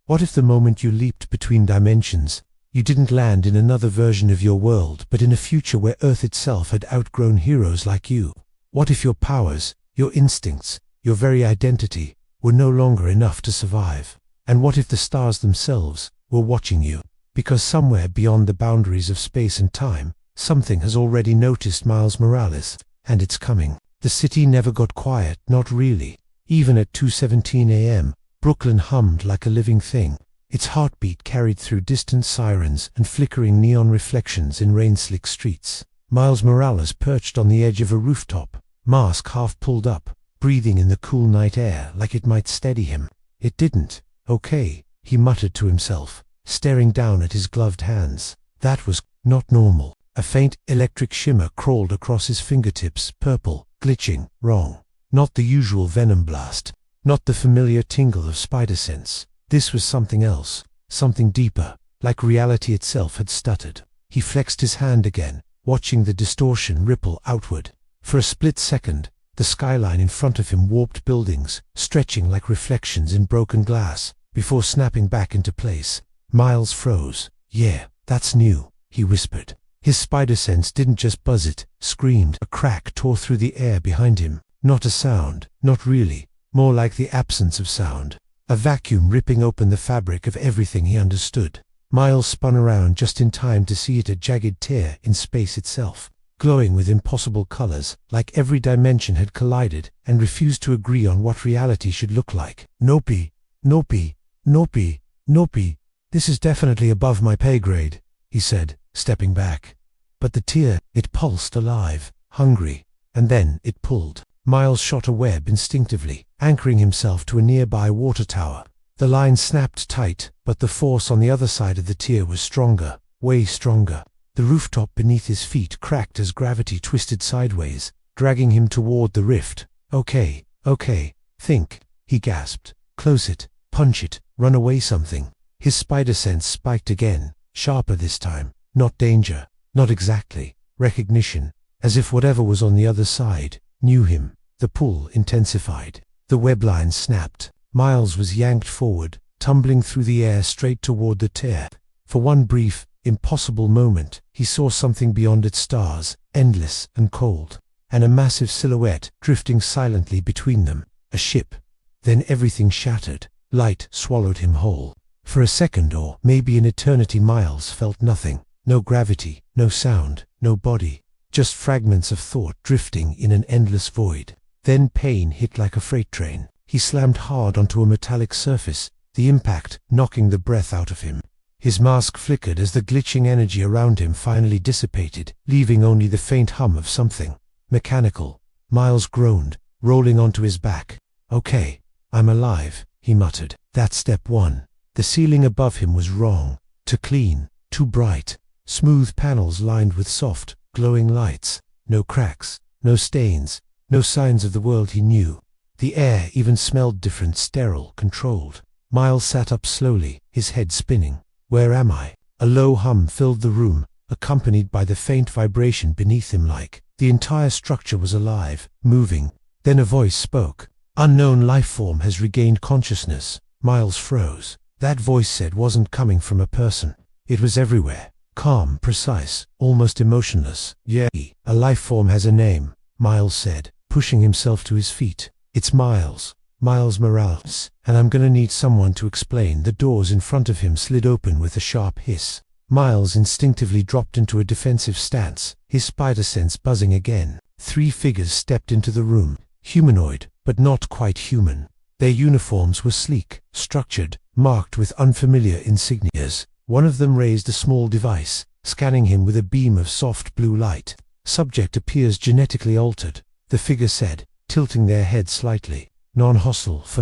What if the moment you leaped between dimensions, you didn't land in another version of your world, but in a future where Earth itself had outgrown heroes like you? What if your powers, your instincts, your very identity, were no longer enough to survive? And what if the stars themselves were watching you? Because somewhere beyond the boundaries of space and time, something has already noticed Miles Morales, and it's coming. The city never got quiet, not really. Even at 2:17 a.m., Brooklyn hummed like a living thing, its heartbeat carried through distant sirens and flickering neon reflections in rain-slick streets. Miles Morales perched on the edge of a rooftop, mask half pulled up, breathing in the cool night air like it might steady him. It didn't. Okay, he muttered to himself, staring down at his gloved hands. That was not normal. A faint electric shimmer crawled across his fingertips, purple, glitching, wrong. Not the usual venom blast. Not the familiar tingle of spider sense. This was something else, something deeper, like reality itself had stuttered. He flexed his hand again, watching the distortion ripple outward. For a split second, the skyline in front of him warped buildings, stretching like reflections in broken glass, before snapping back into place. Miles froze. Yeah, that's new, he whispered. His spider sense didn't just buzz, it screamed. A crack tore through the air behind him. Not a sound, not really. More like the absence of sound. A vacuum ripping open the fabric of everything he understood. Miles spun around just in time to see it, a jagged tear in space itself, glowing with impossible colors, like every dimension had collided and refused to agree on what reality should look like. Nope, nope, nope, nope. This is definitely above my pay grade, he said, stepping back. But the tear, it pulsed alive, hungry, and then it pulled. Miles shot a web instinctively, anchoring himself to a nearby water tower. The line snapped tight, but the force on the other side of the tear was stronger, way stronger. The rooftop beneath his feet cracked as gravity twisted sideways, dragging him toward the rift. Okay, think, he gasped. Close it, punch it, run away something. His spider sense spiked again, sharper this time. Not danger, not exactly. Recognition, as if whatever was on the other side knew him. The pull intensified. The web line snapped. Miles was yanked forward, tumbling through the air straight toward the tear. For one brief, impossible moment, he saw something beyond its stars, endless and cold, and a massive silhouette drifting silently between them, a ship. Then everything shattered. Light swallowed him whole. For a second or maybe an eternity, Miles felt nothing. No gravity, no sound, no body. Just fragments of thought drifting in an endless void. Then pain hit like a freight train. He slammed hard onto a metallic surface, the impact knocking the breath out of him. His mask flickered as the glitching energy around him finally dissipated, leaving only the faint hum of something mechanical. Miles groaned, rolling onto his back. Okay, I'm alive, he muttered. That's step one. The ceiling above him was wrong. Too clean, too bright. Smooth panels lined with soft, glowing lights. No cracks, no stains, no signs of the world he knew. The air even smelled different, sterile, controlled. Miles sat up slowly, his head spinning. Where am I? A low hum filled the room, accompanied by the faint vibration beneath him, like the entire structure was alive, moving. Then a voice spoke. Unknown life form has regained consciousness. Miles froze. That voice said wasn't coming from a person. It was everywhere. Calm, precise, almost emotionless. Yeah, a life form has a name, Miles said, pushing himself to his feet. It's Miles Morales, and I'm gonna need someone to explain. The doors in front of him slid open with a sharp hiss. Miles instinctively dropped into a defensive stance, his spider sense buzzing again. 3 figures stepped into the room, humanoid, but not quite human. Their uniforms were sleek, structured, marked with unfamiliar insignias. One of them raised a small device, scanning him with a beam of soft blue light. Subject appears genetically altered, the figure said, tilting their head slightly. Non-hostile for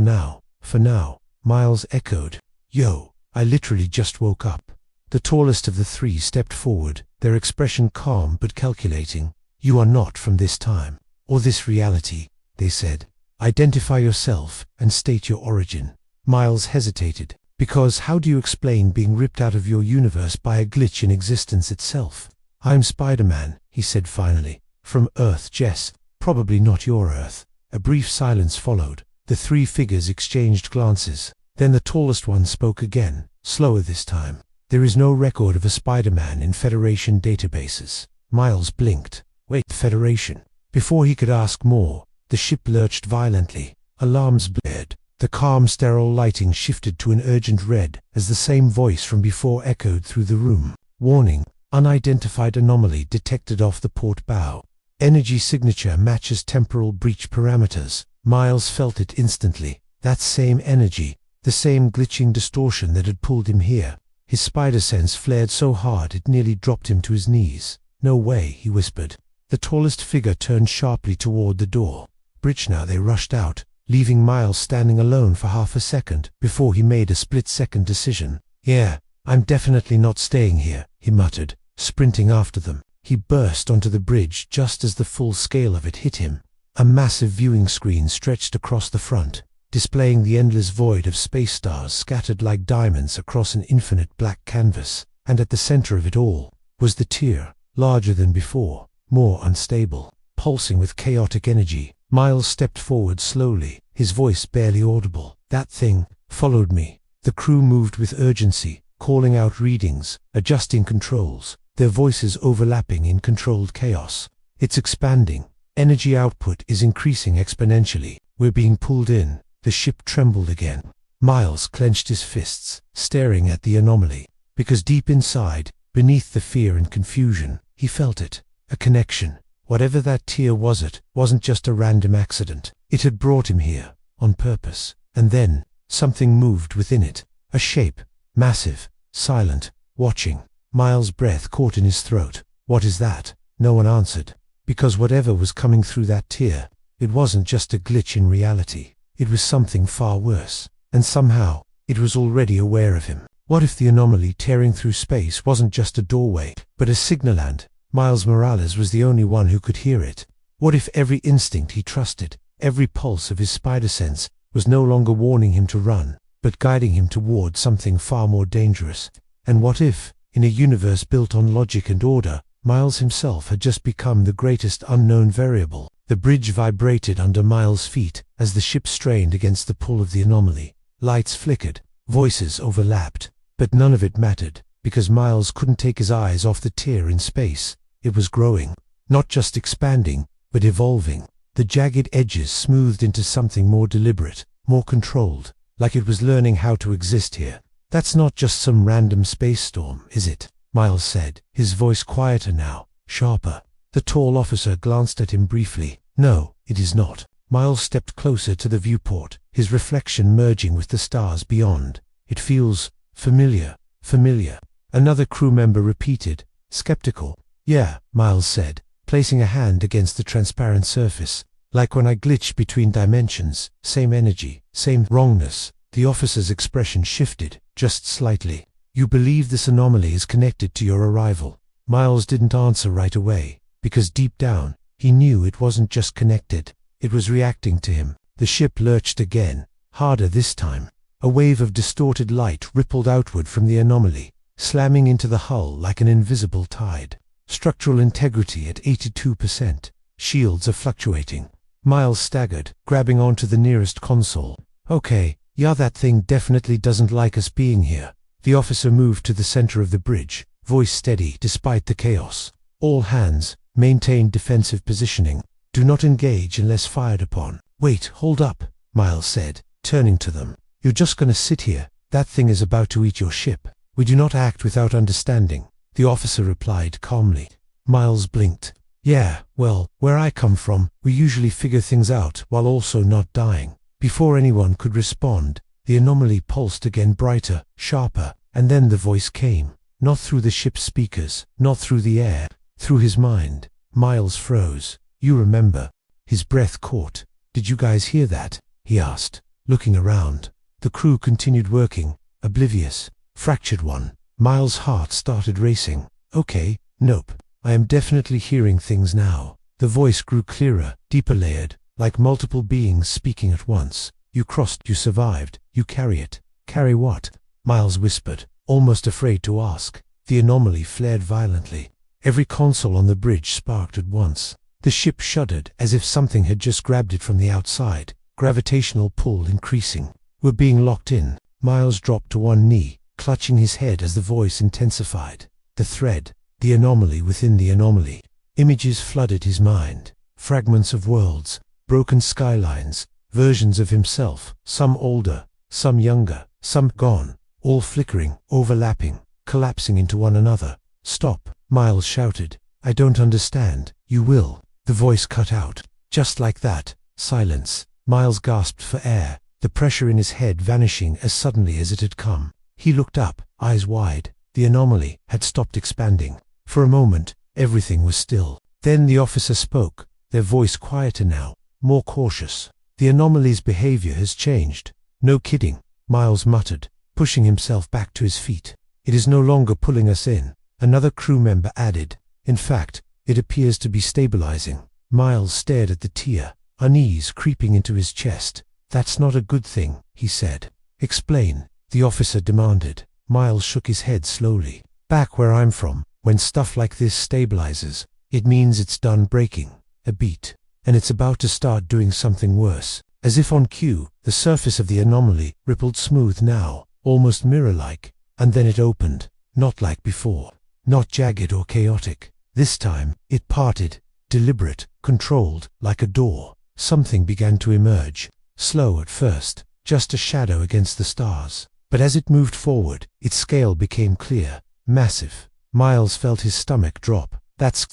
now, Miles echoed. Yo, I literally just woke up. The tallest of the 3 stepped forward, their expression calm but calculating. You are not from this time, or this reality, they said. Identify yourself and state your origin. Miles hesitated. Because how do you explain being ripped out of your universe by a glitch in existence itself? I'm Spider-Man, he said finally. From Earth, Jess. Probably not your Earth. A brief silence followed. The 3 figures exchanged glances. Then the tallest one spoke again, slower this time. "There is no record of a Spider-Man in Federation databases." Miles blinked. "Wait, Federation?" Before he could ask more, the ship lurched violently. Alarms blared. The calm, sterile lighting shifted to an urgent red as the same voice from before echoed through the room. "Warning, unidentified anomaly detected off the port bow. Energy signature matches temporal breach parameters." Miles felt it instantly. That same energy, the same glitching distortion that had pulled him here. His spider sense flared so hard it nearly dropped him to his knees. "No way," he whispered. The tallest figure turned sharply toward the door. Bridge now. They rushed out, leaving Miles standing alone for half a second before he made a split-second decision. "Yeah, I'm definitely not staying here," he muttered, sprinting after them. He burst onto the bridge just as the full scale of it hit him. A massive viewing screen stretched across the front, displaying the endless void of space stars scattered like diamonds across an infinite black canvas, and at the center of it all was the tier, larger than before, more unstable, pulsing with chaotic energy. Miles stepped forward slowly, his voice barely audible. "That thing followed me." The crew moved with urgency, calling out readings, adjusting controls, their voices overlapping in controlled chaos. "It's expanding. Energy output is increasing exponentially. We're being pulled in." The ship trembled again. Miles clenched his fists, staring at the anomaly, because deep inside, beneath the fear and confusion, he felt it. A connection. Whatever that tier was, it wasn't just a random accident. It had brought him here, on purpose. And then, something moved within it. A shape, massive, silent, watching. Miles' breath caught in his throat. "What is that?" No one answered. Because whatever was coming through that tier, it wasn't just a glitch in reality. It was something far worse. And somehow, it was already aware of him. What if the anomaly tearing through space wasn't just a doorway, but a signalant? Miles Morales was the only one who could hear it. What if every instinct he trusted, every pulse of his spider sense, was no longer warning him to run, but guiding him toward something far more dangerous? And what if, in a universe built on logic and order, Miles himself had just become the greatest unknown variable? The bridge vibrated under Miles' feet as the ship strained against the pull of the anomaly. Lights flickered, voices overlapped, but none of it mattered, because Miles couldn't take his eyes off the tier in space. It was growing, not just expanding, but evolving. The jagged edges smoothed into something more deliberate, more controlled, like it was learning how to exist here. "That's not just some random space storm, is it?" Miles said, his voice quieter now, sharper. The tall officer glanced at him briefly. "No, it is not." Miles stepped closer to the viewport, his reflection merging with the stars beyond. "It feels familiar." Another crew member repeated, skeptical. "Yeah," Miles said, placing a hand against the transparent surface. "Like when I glitch between dimensions, same energy, same wrongness." The officer's expression shifted, just slightly. "You believe this anomaly is connected to your arrival?" Miles didn't answer right away, because deep down, he knew it wasn't just connected, it was reacting to him. The ship lurched again, harder this time. A wave of distorted light rippled outward from the anomaly, slamming into the hull like an invisible tide. Structural integrity at 82%. Shields are fluctuating. Miles staggered, grabbing onto the nearest console. "Okay, yeah, that thing definitely doesn't like us being here." The officer moved to the center of the bridge, voice steady despite the chaos. "All hands, maintain defensive positioning. Do not engage unless fired upon." "Wait, hold up," Miles said, turning to them. "You're just gonna sit here? That thing is about to eat your ship." "We do not act without understanding," the officer replied calmly. Miles blinked. "Yeah, well, where I come from, we usually figure things out while also not dying." Before anyone could respond, the anomaly pulsed again, brighter, sharper, and then the voice came. Not through the ship's speakers, not through the air, through his mind. Miles froze. "You remember?" His breath caught. "Did you guys hear that?" he asked, looking around. The crew continued working, oblivious. "Fractured one." Miles' heart started racing. "Okay, nope. I am definitely hearing things now." The voice grew clearer, deeper layered, like multiple beings speaking at once. "You crossed, you survived, you carry it." "Carry what?" Miles whispered, almost afraid to ask. The anomaly flared violently. Every console on the bridge sparked at once. The ship shuddered as if something had just grabbed it from the outside, gravitational pull increasing. "We're being locked in." Miles dropped to one knee, clutching his head as the voice intensified. The thread, the anomaly within the anomaly. Images flooded his mind. Fragments of worlds, broken skylines, versions of himself, some older, some younger, some gone, all flickering, overlapping, collapsing into one another. "Stop," Miles shouted. "I don't understand." "You will." The voice cut out. Just like that. Silence. Miles gasped for air, the pressure in his head vanishing as suddenly as it had come. He looked up, eyes wide. The anomaly had stopped expanding. For a moment, everything was still. Then the officer spoke, their voice quieter now, more cautious. "The anomaly's behavior has changed." "No kidding," Miles muttered, pushing himself back to his feet. "It is no longer pulling us in," another crew member added. "In fact, it appears to be stabilizing." Miles stared at the tear, unease creeping into his chest. "That's not a good thing," he said. "Explain," the officer demanded. Miles shook his head slowly. "Back where I'm from, when stuff like this stabilizes, it means it's done breaking a beat, and it's about to start doing something worse." As if on cue, the surface of the anomaly rippled smooth now, almost mirror-like, and then it opened, not like before, not jagged or chaotic. This time, it parted, deliberate, controlled, like a door. Something began to emerge, slow at first, just a shadow against the stars. But as it moved forward, its scale became clear, massive. Miles felt his stomach drop. That's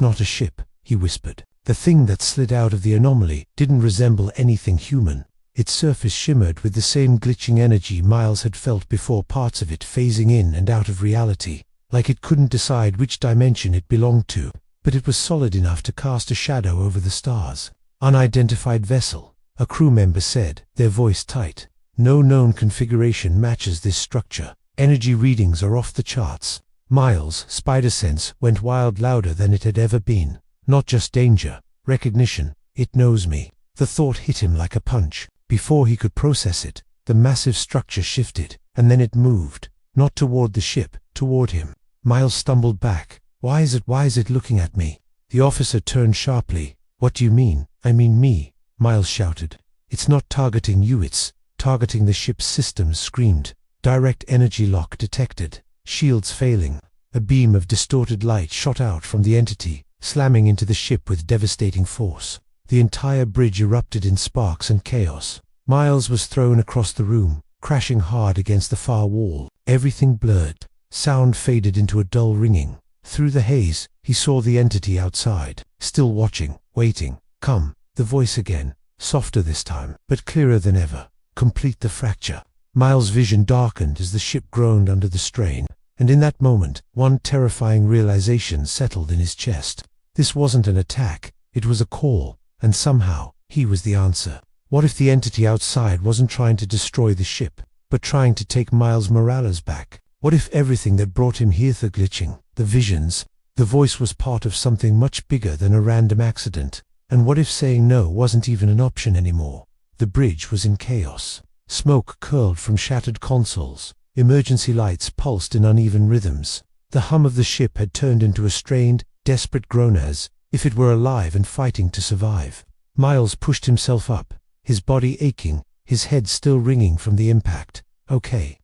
not a ship," he whispered. The thing that slid out of the anomaly didn't resemble anything human. Its surface shimmered with the same glitching energy Miles had felt before, parts of it phasing in and out of reality, like it couldn't decide which dimension it belonged to. But it was solid enough to cast a shadow over the stars. "Unidentified vessel," a crew member said, their voice tight. "No known configuration matches this structure. Energy readings are off the charts." Miles' spider sense went wild, louder than it had ever been. Not just danger, recognition. "It knows me." The thought hit him like a punch. Before he could process it, the massive structure shifted, and then it moved, not toward the ship, toward him. Miles stumbled back. Why is it looking at me?" The officer turned sharply. "What do you mean?" "I mean me," Miles shouted. "It's not targeting you, it's targeting the ship's systems," screamed. Direct energy lock detected. Shields failing. A beam of distorted light shot out from the entity, slamming into the ship with devastating force. The entire bridge erupted in sparks and chaos. Miles was thrown across the room, crashing hard against the far wall. Everything blurred. Sound faded into a dull ringing. Through the haze, he saw the entity outside, still watching, waiting. "Come," the voice again, softer this time, but clearer than ever. "Complete the fracture." Miles' vision darkened as the ship groaned under the strain, and in that moment, one terrifying realization settled in his chest. This wasn't an attack, it was a call, and somehow, he was the answer. What if the entity outside wasn't trying to destroy the ship, but trying to take Miles Morales back? What if everything that brought him here, the glitching, the visions, the voice, was part of something much bigger than a random accident? And what if saying no wasn't even an option anymore? The bridge was in chaos. Smoke curled from shattered consoles. Emergency lights pulsed in uneven rhythms. The hum of the ship had turned into a strained, desperate groan, as if it were alive and fighting to survive. Miles pushed himself up, his body aching, his head still ringing from the impact. Okay,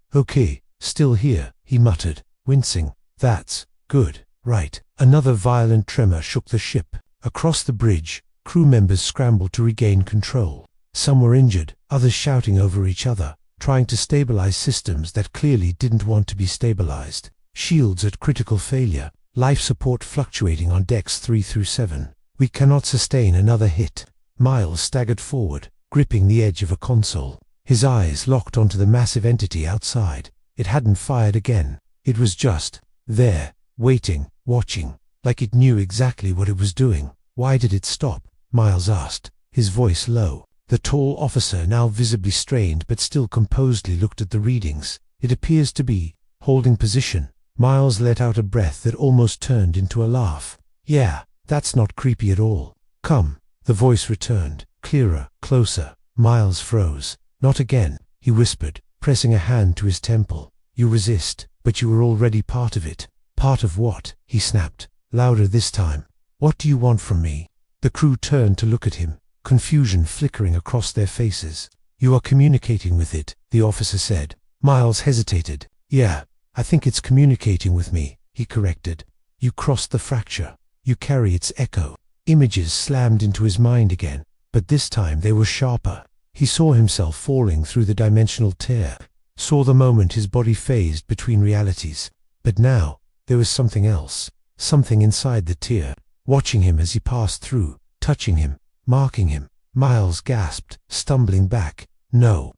still here," he muttered, wincing. "That's good, right." Another violent tremor shook the ship. Across the bridge, crew members scrambled to regain control. Some were injured, others shouting over each other, trying to stabilize systems that clearly didn't want to be stabilized. Shields at critical failure, life support fluctuating on decks 3 through 7. "We cannot sustain another hit." Miles staggered forward, gripping the edge of a console. His eyes locked onto the massive entity outside. It hadn't fired again. It was just there, waiting, watching, like it knew exactly what it was doing. "Why did it stop?" Miles asked, his voice low. The tall officer, now visibly strained but still composedly, looked at the readings. "It appears to be holding position." Miles let out a breath that almost turned into a laugh. "Yeah, that's not creepy at all." "Come," the voice returned, clearer, closer. Miles froze. "Not again," he whispered, pressing a hand to his temple. "You resist, but you were already part of it." "Part of what?" he snapped, louder this time. "What do you want from me?" The crew turned to look at him, confusion flickering across their faces. "You are communicating with it," the officer said. Miles hesitated. Yeah, I think it's communicating with me, he corrected. You crossed the fracture. You carry its echo. Images slammed into his mind again, but this time they were sharper. He saw himself falling through the dimensional tear, saw the moment his body phased between realities. But now, there was something else, something inside the tear, watching him as he passed through, touching him, marking him. Miles gasped, stumbling back. No,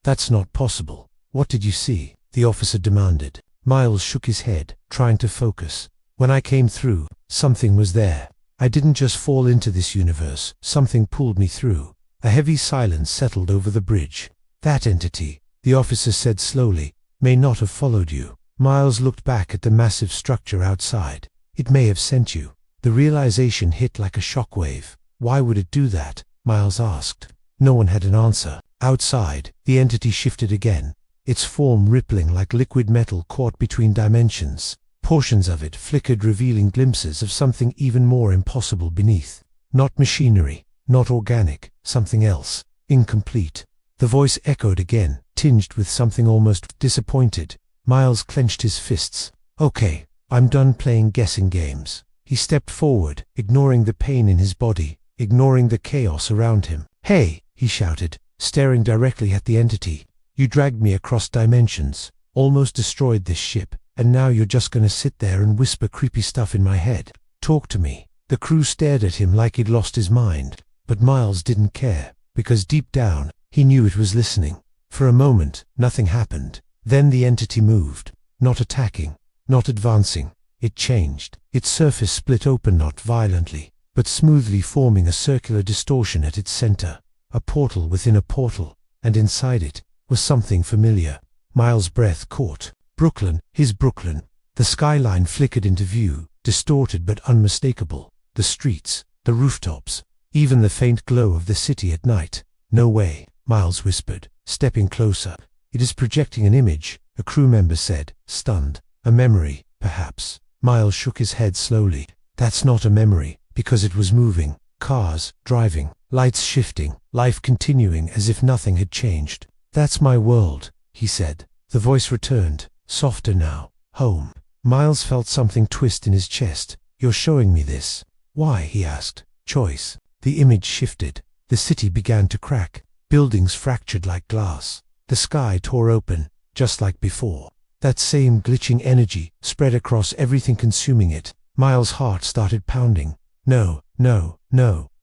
that's not possible. What did you see? The officer demanded. Miles shook his head, trying to focus. When I came through, something was there. I didn't just fall into this universe, something pulled me through. A heavy silence settled over the bridge. That entity, the officer said slowly, may not have followed you. Miles looked back at the massive structure outside. It may have sent you. The realization hit like a shockwave. Why would it do that? Miles asked. No one had an answer. Outside, the entity shifted again, its form rippling like liquid metal caught between dimensions. Portions of it flickered, revealing glimpses of something even more impossible beneath. Not machinery, not organic, something else, incomplete. The voice echoed again, tinged with something almost disappointed. Miles clenched his fists. Okay, I'm done playing guessing games. He stepped forward, ignoring the pain in his body, ignoring the chaos around him. Hey, he shouted, staring directly at the entity. You dragged me across dimensions, almost destroyed this ship, and now you're just gonna sit there and whisper creepy stuff in my head. Talk to me. The crew stared at him like he'd lost his mind, but Miles didn't care, because deep down, he knew it was listening. For a moment, nothing happened. Then the entity moved, not attacking, not advancing. It changed. Its surface split open, not violently, but smoothly, forming a circular distortion at its center. A portal within a portal, and inside it was something familiar. Miles' breath caught. Brooklyn, his Brooklyn. The skyline flickered into view, distorted but unmistakable. The streets, the rooftops, even the faint glow of the city at night. No way, Miles whispered, stepping closer. It is projecting an image, a crew member said, stunned. A memory, perhaps. Miles shook his head slowly. That's not a memory, because it was moving. Cars, driving, lights shifting, life continuing as if nothing had changed. That's my world, he said. The voice returned, softer now. Home. Miles felt something twist in his chest. You're showing me this. Why? He asked. Choice. The image shifted. The city began to crack. Buildings fractured like glass. The sky tore open, just like before. That same glitching energy spread across everything, consuming it. Miles' heart started pounding. No.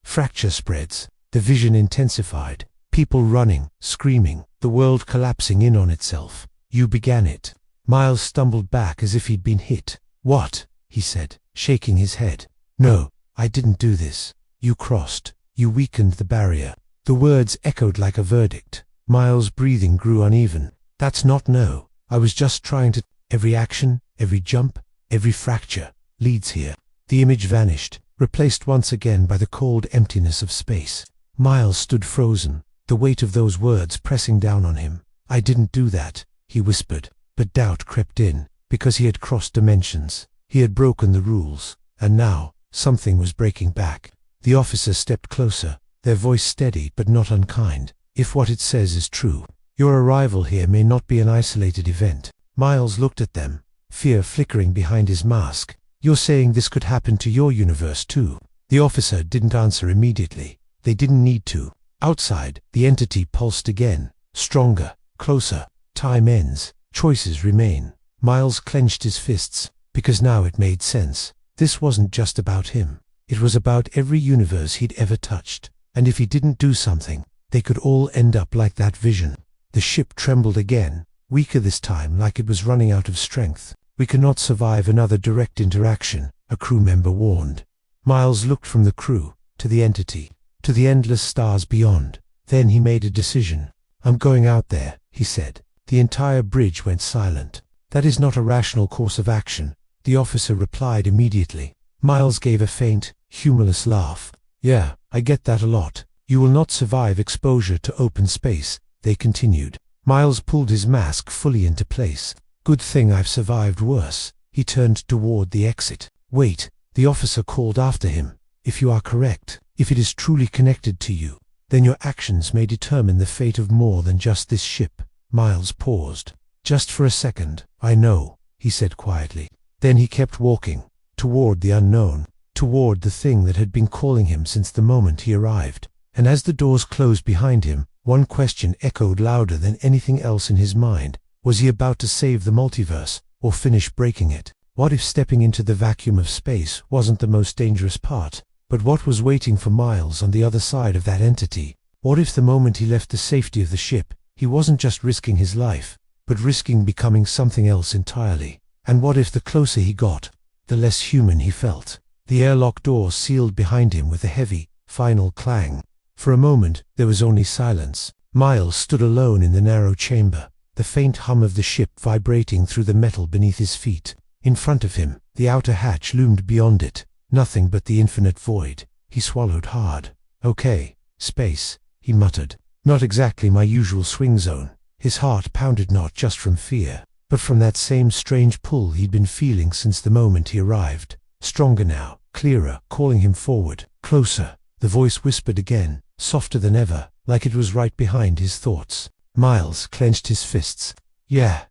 Fracture spreads. The vision intensified. People running, screaming, the world collapsing in on itself. You began it. Miles stumbled back as if he'd been hit. What? He said, shaking his head. No, I didn't do this. You crossed. You weakened the barrier. The words echoed like a verdict. Miles' breathing grew uneven. That's not no. I was just trying to... Every action, every jump, every fracture leads here. The image vanished, replaced once again by the cold emptiness of space. Miles stood frozen, the weight of those words pressing down on him. I didn't do that, he whispered, but doubt crept in, because he had crossed dimensions. He had broken the rules, and now, something was breaking back. The officer stepped closer, their voice steady but not unkind. If what it says is true, your arrival here may not be an isolated event. Miles looked at them, fear flickering behind his mask. You're saying this could happen to your universe too? The officer didn't answer immediately. They didn't need to. Outside, the entity pulsed again, stronger, closer. Time ends, choices remain. Miles clenched his fists, because now it made sense. This wasn't just about him. It was about every universe he'd ever touched. And if he didn't do something, they could all end up like that vision. The ship trembled again, weaker this time, like it was running out of strength. We cannot survive another direct interaction, a crew member warned. Miles looked from the crew, to the entity, to the endless stars beyond. Then he made a decision. I'm going out there, he said. The entire bridge went silent. That is not a rational course of action, the officer replied immediately. Miles gave a faint, humorless laugh. Yeah, I get that a lot. You will not survive exposure to open space, they continued. Miles pulled his mask fully into place. Good thing I've survived worse. He turned toward the exit. Wait, the officer called after him. If you are correct, if it is truly connected to you, then your actions may determine the fate of more than just this ship. Miles paused. Just for a second. I know, he said quietly. Then he kept walking, toward the unknown, toward the thing that had been calling him since the moment he arrived. And as the doors closed behind him, one question echoed louder than anything else in his mind. Was he about to save the multiverse, or finish breaking it? What if stepping into the vacuum of space wasn't the most dangerous part? But what was waiting for Miles on the other side of that entity? What if the moment he left the safety of the ship, he wasn't just risking his life, but risking becoming something else entirely? And what if the closer he got, the less human he felt? The airlock door sealed behind him with a heavy, final clang. For a moment, there was only silence. Miles stood alone in the narrow chamber, the faint hum of the ship vibrating through the metal beneath his feet. In front of him, the outer hatch loomed beyond it, nothing but the infinite void. He swallowed hard. Okay, space, he muttered. Not exactly my usual swing zone. His heart pounded not just from fear, but from that same strange pull he'd been feeling since the moment he arrived. Stronger now, clearer, calling him forward, closer. The voice whispered again, softer than ever, like it was right behind his thoughts. Miles clenched his fists. Yeah,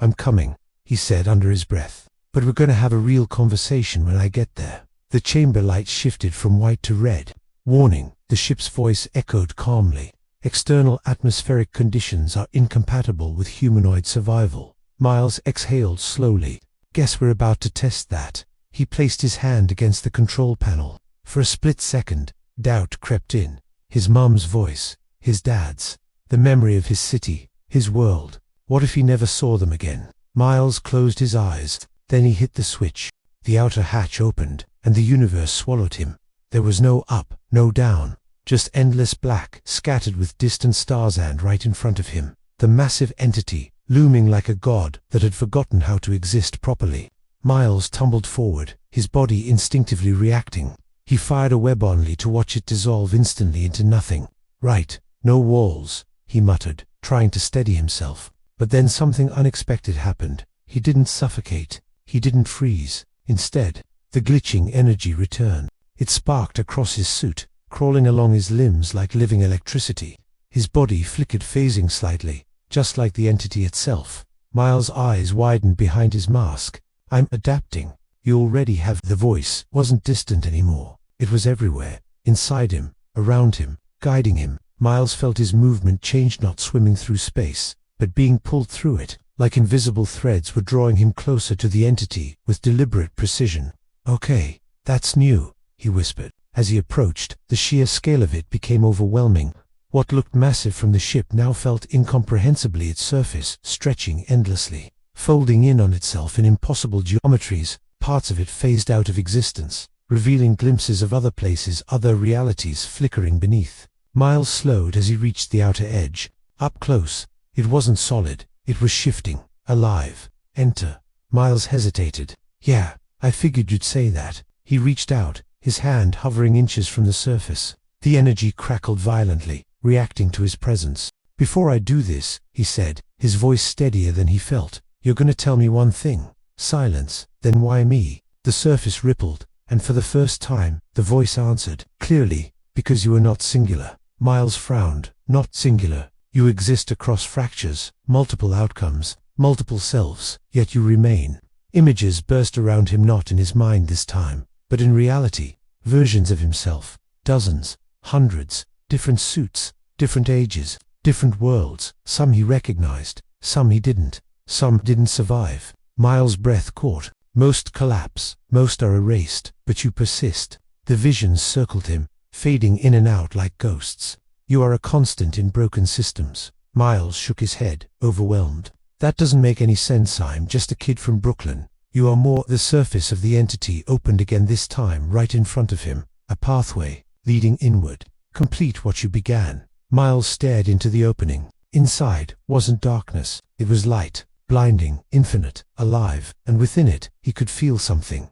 I'm coming, he said under his breath. But we're gonna have a real conversation when I get there. The chamber light shifted from white to red. Warning, the ship's voice echoed calmly. External atmospheric conditions are incompatible with humanoid survival. Miles exhaled slowly. Guess we're about to test that. He placed his hand against the control panel. For a split second, doubt crept in. His mom's voice, his dad's, the memory of his city, his world. What if he never saw them again? Miles closed his eyes. Then he hit the switch. The outer hatch opened, and the universe swallowed him. There was no up, no down, just endless black, scattered with distant stars, and right in front of him, the massive entity, looming like a god that had forgotten how to exist properly. Miles tumbled forward, his body instinctively reacting. He fired a web only to watch it dissolve instantly into nothing. Right, no walls, he muttered, trying to steady himself. But then something unexpected happened. He didn't suffocate. He didn't freeze. Instead, the glitching energy returned. It sparked across his suit, crawling along his limbs like living electricity. His body flickered, phasing slightly, just like the entity itself. Miles' eyes widened behind his mask. I'm adapting. You already have. The voice wasn't distant anymore. It was everywhere, inside him, around him, guiding him. Miles felt his movement change, not swimming through space, but being pulled through it, like invisible threads were drawing him closer to the entity with deliberate precision. Okay, that's new, he whispered. As he approached, the sheer scale of it became overwhelming. What looked massive from the ship now felt incomprehensibly its surface, stretching endlessly, folding in on itself in impossible geometries. Parts of it phased out of existence, revealing glimpses of other places, other realities flickering beneath. Miles slowed as he reached the outer edge. Up close, it wasn't solid, it was shifting, alive. Enter. Miles hesitated. Yeah, I figured you'd say that. He reached out, his hand hovering inches from the surface. The energy crackled violently, reacting to his presence. Before I do this, he said, his voice steadier than he felt, you're gonna tell me one thing. Silence. Then why me? The surface rippled, and for the first time, the voice answered, clearly, because you are not singular. Miles frowned. Not singular. You exist across fractures, multiple outcomes, multiple selves, yet you remain. Images burst around him, not in his mind this time, but in reality. Versions of himself. Dozens, hundreds, different suits, different ages, different worlds. Some he recognized, some he didn't. Some didn't survive. Miles' breath caught. Most collapse, most are erased, but you persist. The visions circled him, fading in and out like ghosts. You are a constant in broken systems. Miles shook his head, overwhelmed. That doesn't make any sense. I'm just a kid from Brooklyn. You are more. The surface of the entity opened again, this time right in front of him. A pathway, leading inward. Complete what you began. Miles stared into the opening. Inside wasn't darkness, it was light. Blinding, infinite, alive, and within it, he could feel something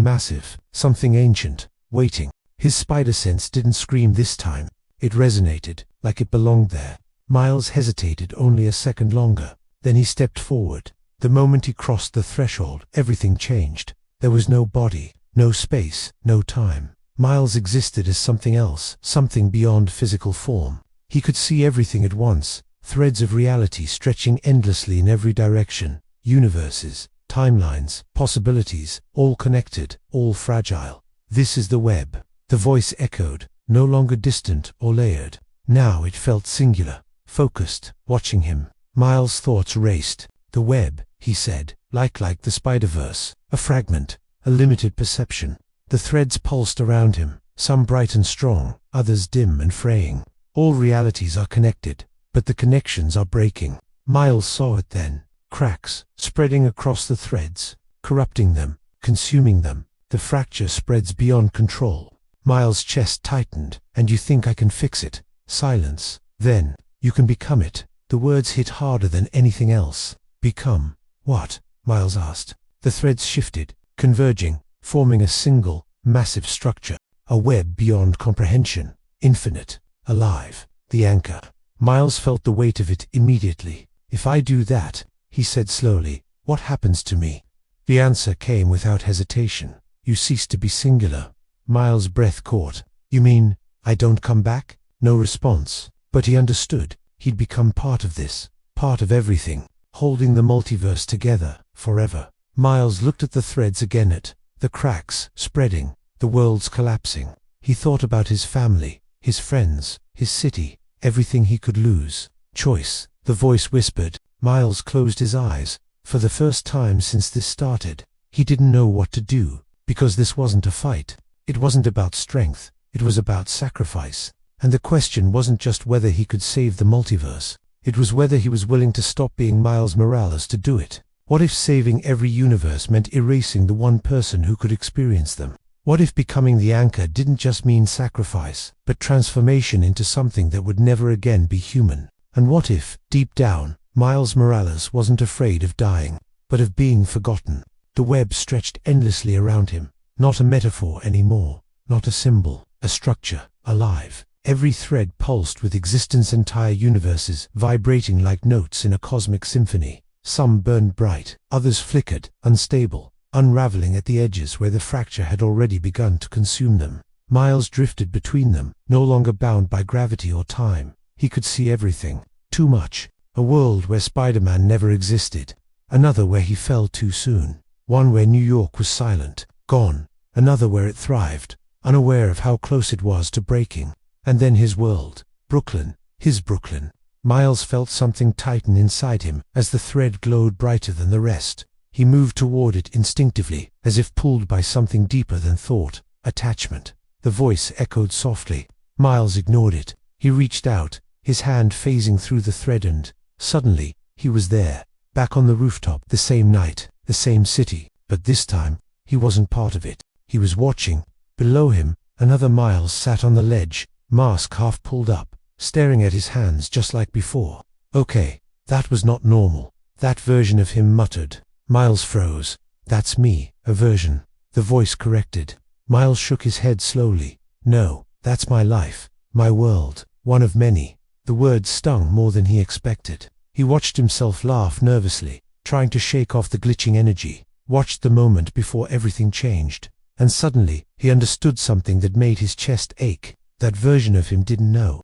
massive, something ancient, waiting. His spider sense didn't scream this time. It resonated, like it belonged there. Miles hesitated only a second longer. Then he stepped forward. The moment he crossed the threshold, everything changed. There was no body, no space, no time. Miles existed as something else, something beyond physical form. He could see everything at once, threads of reality stretching endlessly in every direction, universes, timelines, possibilities, all connected, all fragile. This is the web. The voice echoed, no longer distant or layered. Now it felt singular, focused, watching him. Miles' thoughts raced. The web, he said, like the Spider-Verse, a fragment, a limited perception. The threads pulsed around him, some bright and strong, others dim and fraying. All realities are connected, but the connections are breaking. Miles saw it then. Cracks, spreading across the threads, corrupting them, consuming them. The fracture spreads beyond control. Miles' chest tightened. And you think I can fix it? Silence. Then, you can become it. The words hit harder than anything else. Become what? Miles asked. The threads shifted, converging, forming a single, massive structure. A web beyond comprehension. Infinite. Alive. The anchor. Miles felt the weight of it immediately. If I do that, he said slowly, what happens to me? The answer came without hesitation. You cease to be singular. Miles' breath caught. You mean, I don't come back? No response. But he understood. He'd become part of this. Part of everything. Holding the multiverse together, forever. Miles looked at the threads again, at the cracks, spreading, the worlds collapsing. He thought about his family, his friends, his city, everything he could lose. Choice, the voice whispered. Miles closed his eyes. For the first time since this started, he didn't know what to do, because this wasn't a fight. It wasn't about strength, it was about sacrifice. And the question wasn't just whether he could save the multiverse. It was whether he was willing to stop being Miles Morales to do it. What if saving every universe meant erasing the one person who could experience them? What if becoming the anchor didn't just mean sacrifice, but transformation into something that would never again be human? And what if, deep down, Miles Morales wasn't afraid of dying, but of being forgotten? The web stretched endlessly around him, not a metaphor anymore, not a symbol, a structure, alive. Every thread pulsed with existence, entire universes, vibrating like notes in a cosmic symphony. Some burned bright, others flickered, unstable, unraveling at the edges where the fracture had already begun to consume them. Miles drifted between them, no longer bound by gravity or time. He could see everything. Too much. A world where Spider-Man never existed. Another where he fell too soon. One where New York was silent, gone. Another where it thrived, unaware of how close it was to breaking. And then his world. Brooklyn. His Brooklyn. Miles felt something tighten inside him as the thread glowed brighter than the rest. He moved toward it instinctively, as if pulled by something deeper than thought. Attachment. The voice echoed softly. Miles ignored it. He reached out, his hand phasing through the thread, and suddenly, he was there. Back on the rooftop, the same night, the same city. But this time, he wasn't part of it. He was watching. Below him, another Miles sat on the ledge, mask half pulled up, staring at his hands just like before. Okay, that was not normal. That version of him muttered. Miles froze. That's me, a version. The voice corrected. Miles shook his head slowly. No, that's my life, my world, one of many. The words stung more than he expected. He watched himself laugh nervously, trying to shake off the glitching energy. Watched the moment before everything changed. And suddenly, he understood something that made his chest ache. That version of him didn't know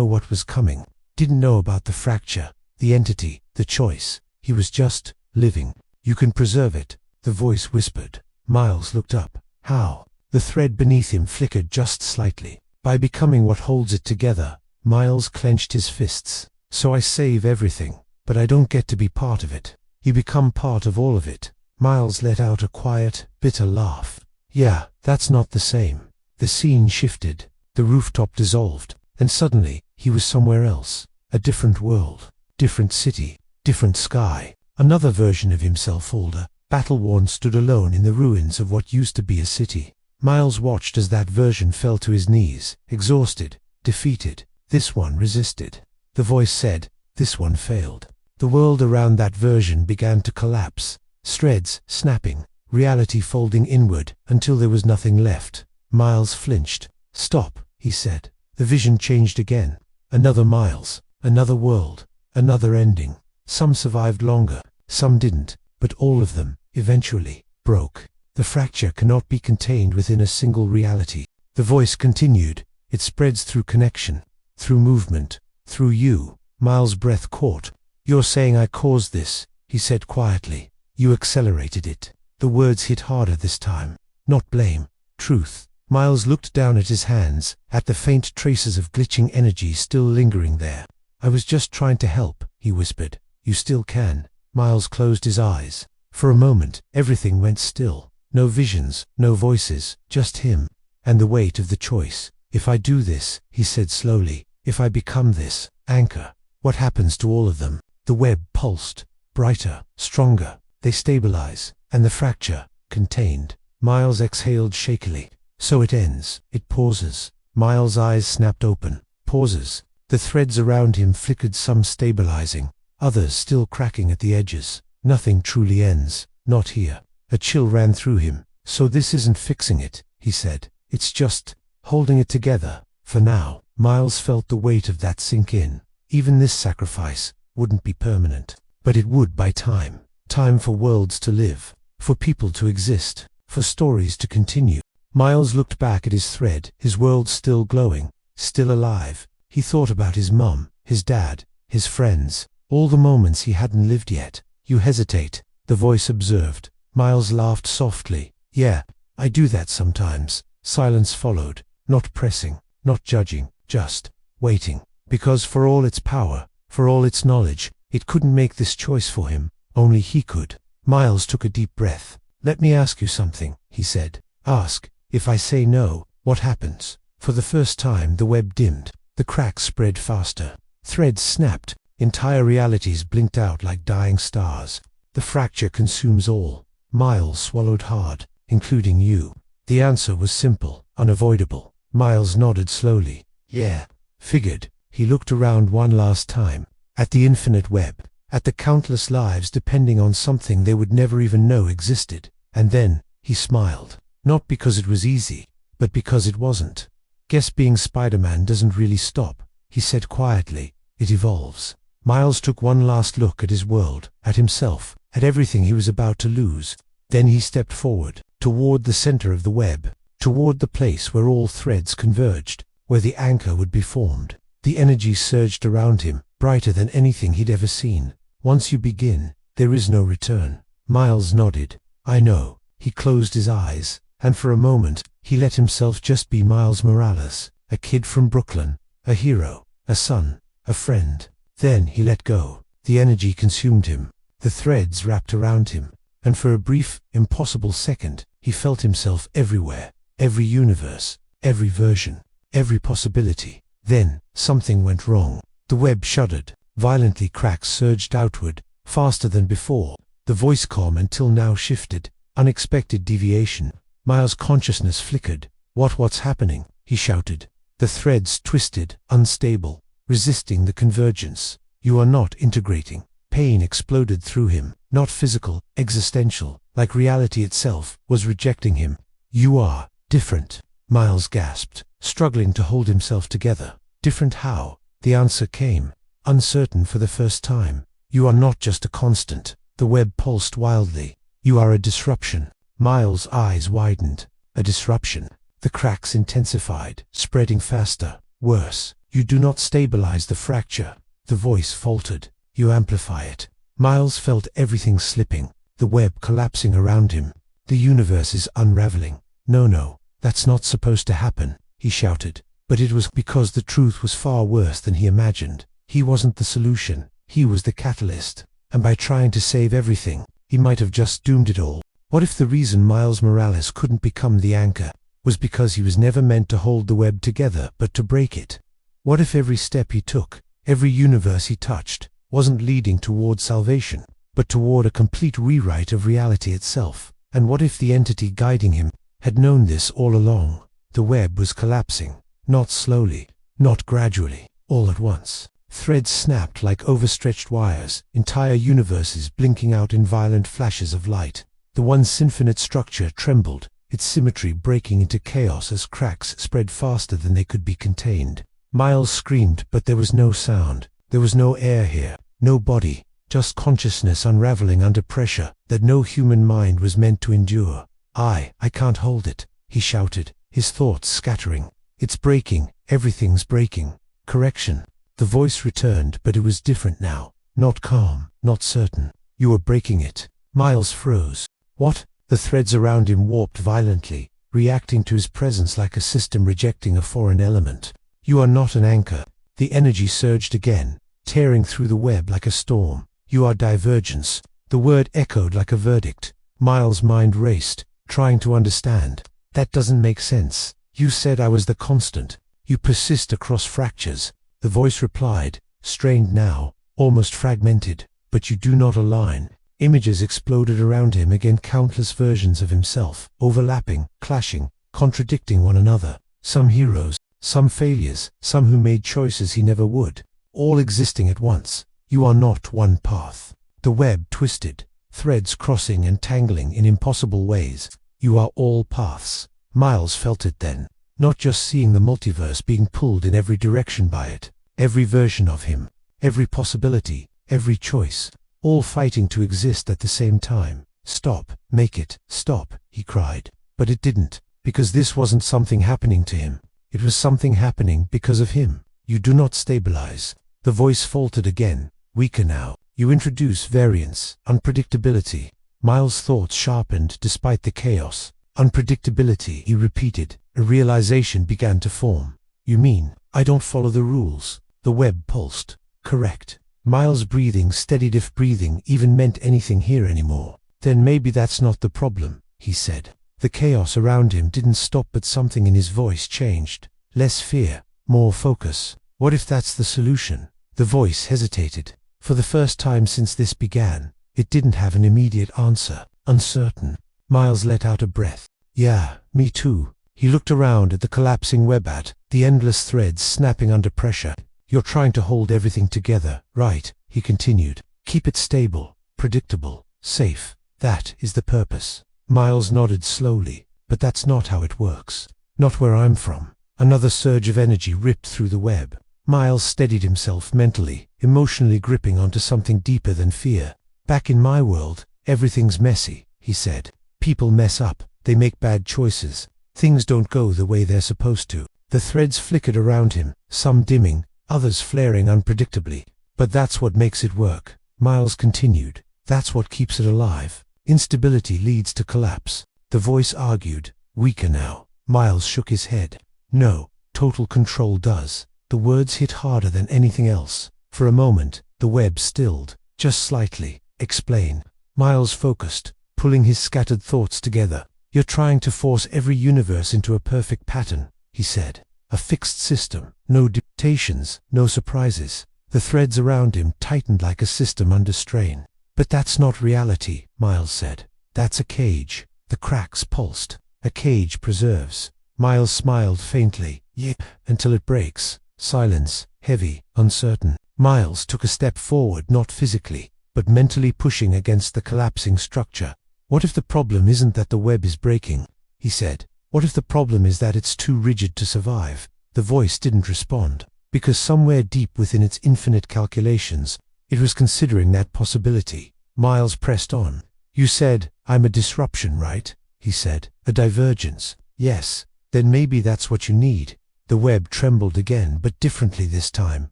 what was coming, didn't know about the fracture, the entity, the choice. He was just living. You can preserve it, the voice whispered. Miles looked up. How? The thread beneath him flickered just slightly. By becoming what holds it together. Miles clenched his fists. So I save everything, but I don't get to be part of it. You become part of all of it. Miles let out a quiet, bitter laugh. Yeah, that's not the same. The scene shifted. The rooftop dissolved, and suddenly, he was somewhere else. A different world, different city, different sky. Another version of himself, older, battle-worn, stood alone in the ruins of what used to be a city. Miles watched as that version fell to his knees, exhausted, defeated. This one resisted. The voice said, this one failed. The world around that version began to collapse. Threads snapping, reality folding inward, until there was nothing left. Miles flinched. Stop, he said. The vision changed again. Another Miles, another world, another ending. Some survived longer, some didn't, but all of them, eventually, broke. The fracture cannot be contained within a single reality. The voice continued. It spreads through connection, through movement, through you. Miles' breath caught. "You're saying I caused this," he said quietly. "You accelerated it." The words hit harder this time. Not blame. Truth. Miles looked down at his hands, at the faint traces of glitching energy still lingering there. "I was just trying to help," he whispered. "You still can." Miles closed his eyes. For a moment, everything went still. No visions, no voices, just him. And the weight of the choice. "If I do this," he said slowly, "if I become this anchor, what happens to all of them?" The web pulsed. Brighter, stronger. They stabilize. And the fracture, contained. Miles exhaled shakily. So it ends. It pauses. Miles' eyes snapped open. Pauses. The threads around him flickered, some stabilizing, others still cracking at the edges. Nothing truly ends. Not here. A chill ran through him. "So this isn't fixing it," he said. "It's just holding it together. For now." Miles felt the weight of that sink in. Even this sacrifice wouldn't be permanent. But it would buy time. Time for worlds to live. For people to exist. For stories to continue. Miles looked back at his thread, his world still glowing, still alive. He thought about his mum, his dad, his friends, all the moments he hadn't lived yet. "You hesitate," the voice observed. Miles laughed softly. "Yeah, I do that sometimes." Silence followed. Not pressing, not judging, just waiting. Because for all its power, for all its knowledge, it couldn't make this choice for him. Only he could. Miles took a deep breath. "Let me ask you something," he said. "Ask. If I say no, what happens?" For the first time the web dimmed. The cracks spread faster. Threads snapped. Entire realities blinked out like dying stars. "The fracture consumes all." Miles swallowed hard. "Including you." The answer was simple, unavoidable. Miles nodded slowly. "Yeah. Figured." He looked around one last time. At the infinite web. At the countless lives depending on something they would never even know existed. And then, he smiled. Not because it was easy, but because it wasn't. "Guess being Spider-Man doesn't really stop," he said quietly. "It evolves." Miles took one last look at his world, at himself, at everything he was about to lose. Then he stepped forward, toward the center of the web, toward the place where all threads converged, where the anchor would be formed. The energy surged around him, brighter than anything he'd ever seen. "Once you begin, there is no return." Miles nodded. "I know." He closed his eyes, and for a moment, he let himself just be Miles Morales, a kid from Brooklyn, a hero, a son, a friend. Then he let go. The energy consumed him. The threads wrapped around him, and for a brief, impossible second, he felt himself everywhere, every universe, every version, every possibility. Then, something went wrong. The web shuddered. Violently cracks surged outward, faster than before. The voice comm until now shifted. Unexpected deviation. Miles' consciousness flickered. What's happening?" he shouted. The threads twisted, unstable, resisting the convergence. "You are not integrating." Pain exploded through him. Not physical, existential, like reality itself was rejecting him. "You are different," Miles gasped, struggling to hold himself together. "Different how?" The answer came, uncertain for the first time. "You are not just a constant." The web pulsed wildly. "You are a disruption." Miles' eyes widened. A disruption. The cracks intensified, spreading faster. "Worse. You do not stabilize the fracture." The voice faltered. "You amplify it." Miles felt everything slipping, the web collapsing around him. "The universe is unraveling." No, that's not supposed to happen," he shouted. But it was because the truth was far worse than he imagined. He wasn't the solution. He was the catalyst. And by trying to save everything, he might have just doomed it all. What if the reason Miles Morales couldn't become the anchor was because he was never meant to hold the web together but to break it? What if every step he took, every universe he touched, wasn't leading toward salvation, but toward a complete rewrite of reality itself? And what if the entity guiding him had known this all along? The web was collapsing. Not slowly, not gradually, all at once. Threads snapped like overstretched wires, entire universes blinking out in violent flashes of light. The once infinite structure trembled, its symmetry breaking into chaos as cracks spread faster than they could be contained. Miles screamed, but there was no sound. There was no air here, no body, just consciousness unraveling under pressure that no human mind was meant to endure. I can't hold it," he shouted, his thoughts scattering. "It's breaking, everything's breaking." Correction. The voice returned, but it was different now. Not calm, not certain. You were breaking it. Miles froze. What? The threads around him warped violently, reacting to his presence like a system rejecting a foreign element. You are not an anchor. The energy surged again, tearing through the web like a storm. You are divergence. The word echoed like a verdict. Miles' mind raced, trying to understand. That doesn't make sense. You said I was the constant. You persist across fractures. The voice replied, strained now, almost fragmented. But you do not align. Images exploded around him again, countless versions of himself, overlapping, clashing, contradicting one another. Some heroes, some failures, some who made choices he never would, all existing at once. You are not one path. The web twisted, threads crossing and tangling in impossible ways. You are all paths. Miles felt it then, not just seeing the multiverse being pulled in every direction by it. Every version of him, every possibility, every choice, all fighting to exist at the same time. Stop, make it, stop, he cried. But it didn't, because this wasn't something happening to him. It was something happening because of him. You do not stabilize. The voice faltered again, weaker now. You introduce variance, unpredictability. Miles' thoughts sharpened despite the chaos. Unpredictability, he repeated. A realization began to form. You mean, I don't follow the rules? The web pulsed. Correct. Miles' breathing steadied, if breathing even meant anything here anymore. Then maybe that's not the problem, he said. The chaos around him didn't stop, but something in his voice changed. Less fear, more focus. What if that's the solution? The voice hesitated. For the first time since this began, it didn't have an immediate answer. Uncertain. Miles let out a breath. Yeah, me too. He looked around at the collapsing web, at the endless threads snapping under pressure. You're trying to hold everything together, right? He continued. Keep it stable, predictable, safe. That is the purpose. Miles nodded slowly. But that's not how it works. Not where I'm from. Another surge of energy ripped through the web. Miles steadied himself mentally, emotionally gripping onto something deeper than fear. Back in my world, everything's messy, he said. People mess up. They make bad choices. Things don't go the way they're supposed to. The threads flickered around him, some dimming, others flaring unpredictably. But that's what makes it work, Miles continued. That's what keeps it alive. Instability leads to collapse. The voice argued, weaker now. Miles shook his head. No, total control does. The words hit harder than anything else. For a moment, the web stilled, just slightly. Explain. Miles focused, pulling his scattered thoughts together. You're trying to force every universe into a perfect pattern, he said. A fixed system, no dictations, no surprises. The threads around him tightened like a system under strain. But that's not reality, Miles said. That's a cage. The cracks pulsed. A cage preserves. Miles smiled faintly. Yeah, until it breaks. Silence, heavy, uncertain. Miles took a step forward, not physically, but mentally, pushing against the collapsing structure. What if the problem isn't that the web is breaking? He said. What if the problem is that it's too rigid to survive? The voice didn't respond, because somewhere deep within its infinite calculations, it was considering that possibility. Miles pressed on. You said, I'm a disruption, right? He said. A divergence. Yes. Then maybe that's what you need. The web trembled again, but differently this time.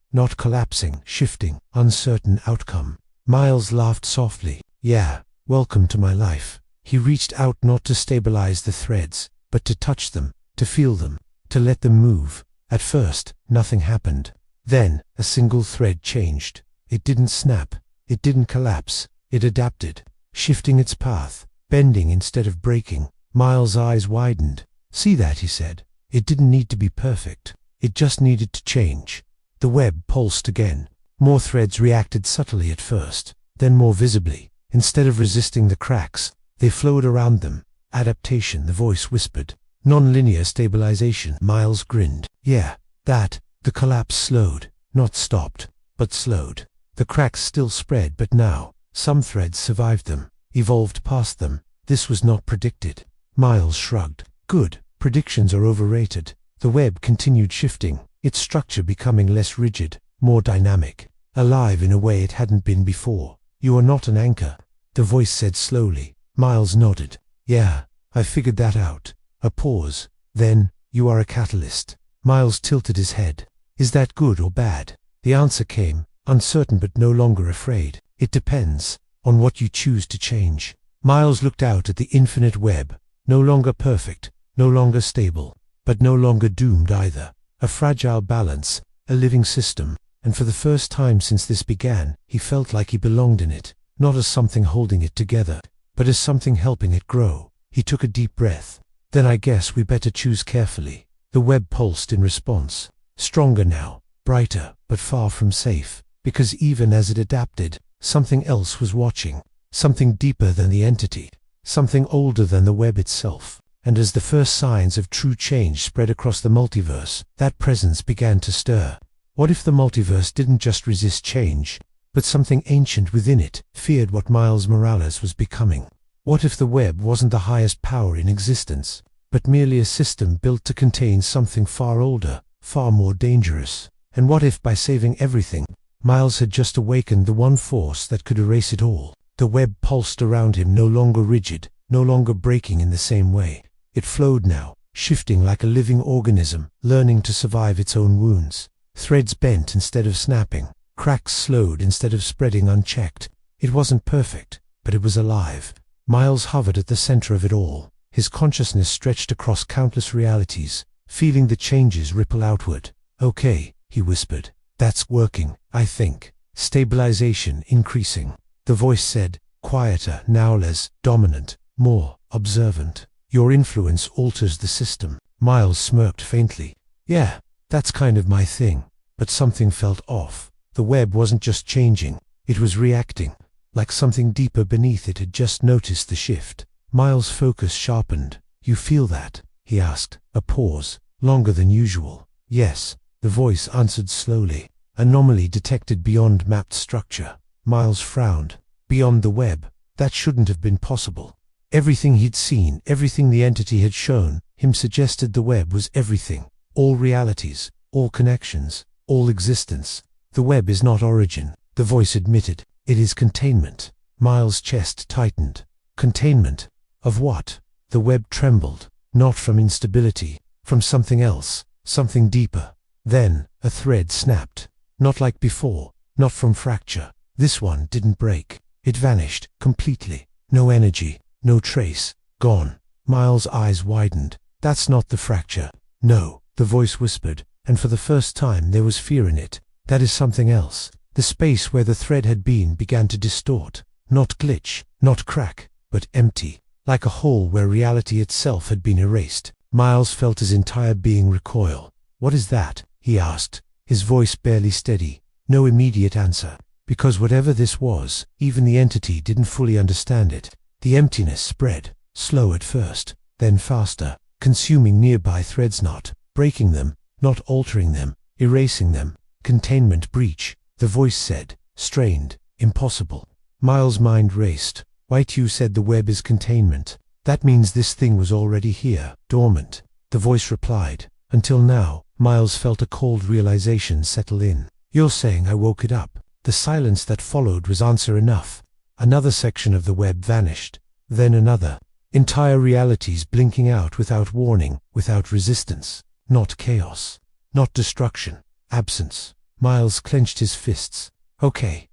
Not collapsing, shifting, uncertain outcome. Miles laughed softly. Yeah, welcome to my life. He reached out, not to stabilize the threads, but to touch them, to feel them, to let them move. At first, nothing happened. Then, a single thread changed. It didn't snap. It didn't collapse. It adapted, shifting its path, bending instead of breaking. Miles' eyes widened. See that, he said. It didn't need to be perfect. It just needed to change. The web pulsed again. More threads reacted subtly at first, then more visibly. Instead of resisting the cracks, they flowed around them. Adaptation, the voice whispered. Non-linear stabilization. Miles grinned. Yeah, that. The collapse slowed, not stopped, but slowed. The cracks still spread, but now, some threads survived them, evolved past them. This was not predicted. Miles shrugged. Good. Predictions are overrated. The web continued shifting, its structure becoming less rigid, more dynamic, alive in a way it hadn't been before. You are not an anchor, the voice said slowly. Miles nodded. Yeah, I figured that out. A pause. Then, you are a catalyst. Miles tilted his head. Is that good or bad? The answer came, uncertain but no longer afraid. It depends on what you choose to change. Miles looked out at the infinite web, no longer perfect, no longer stable, but no longer doomed either. A fragile balance, a living system, and for the first time since this began, he felt like he belonged in it, not as something holding it together, but as something helping it grow. He took a deep breath. Then I guess we better choose carefully. The web pulsed in response. Stronger now, brighter, but far from safe, because even as it adapted, something else was watching. Something deeper than the entity, something older than the web itself. And as the first signs of true change spread across the multiverse, that presence began to stir. What if the multiverse didn't just resist change, but something ancient within it feared what Miles Morales was becoming? What if the web wasn't the highest power in existence, but merely a system built to contain something far older, far more dangerous? And what if by saving everything, Miles had just awakened the one force that could erase it all? The web pulsed around him, no longer rigid, no longer breaking in the same way. It flowed now, shifting like a living organism, learning to survive its own wounds. Threads bent instead of snapping, cracks slowed instead of spreading unchecked. It wasn't perfect, but it was alive. Miles hovered at the center of it all. His consciousness stretched across countless realities, feeling the changes ripple outward. "Okay," he whispered. "That's working, I think." Stabilization increasing. The voice said, quieter, now less dominant, more observant. "Your influence alters the system." Miles smirked faintly. "Yeah, that's kind of my thing." But something felt off. The web wasn't just changing, it was reacting, like something deeper beneath it had just noticed the shift. Miles' focus sharpened. "You feel that?" he asked. A pause, longer than usual. "Yes," the voice answered slowly. "Anomaly detected beyond mapped structure." Miles frowned. Beyond the web? That shouldn't have been possible. Everything he'd seen, everything the entity had shown him suggested the web was everything. All realities, all connections, all existence. "The web is not origin," the voice admitted. "It is containment." Miles' chest tightened. Containment? Of what? The web trembled. Not from instability, from something else, something deeper. Then, a thread snapped. Not like before, not from fracture. This one didn't break. It vanished, completely. No energy, no trace. Gone. Miles' eyes widened. "That's not the fracture." "No," the voice whispered, and for the first time there was fear in it. "That is something else." The space where the thread had been began to distort. Not glitch, not crack, but empty. Like a hole where reality itself had been erased. Miles felt his entire being recoil. "What is that?" he asked, his voice barely steady. No immediate answer. Because whatever this was, even the entity didn't fully understand it. The emptiness spread, slow at first, then faster, consuming nearby threads, not breaking them, not altering them, erasing them. "Containment breach," the voice said, strained, impossible. Miles' mind raced. "Wait, you said the web is containment. That means this thing was already here, dormant." The voice replied. Until now, Miles felt a cold realization settle in. "You're saying I woke it up?" The silence that followed was answer enough. Another section of the web vanished. Then another. Entire realities blinking out without warning, without resistance. Not chaos. Not destruction. Absence. Miles clenched his fists. Okay,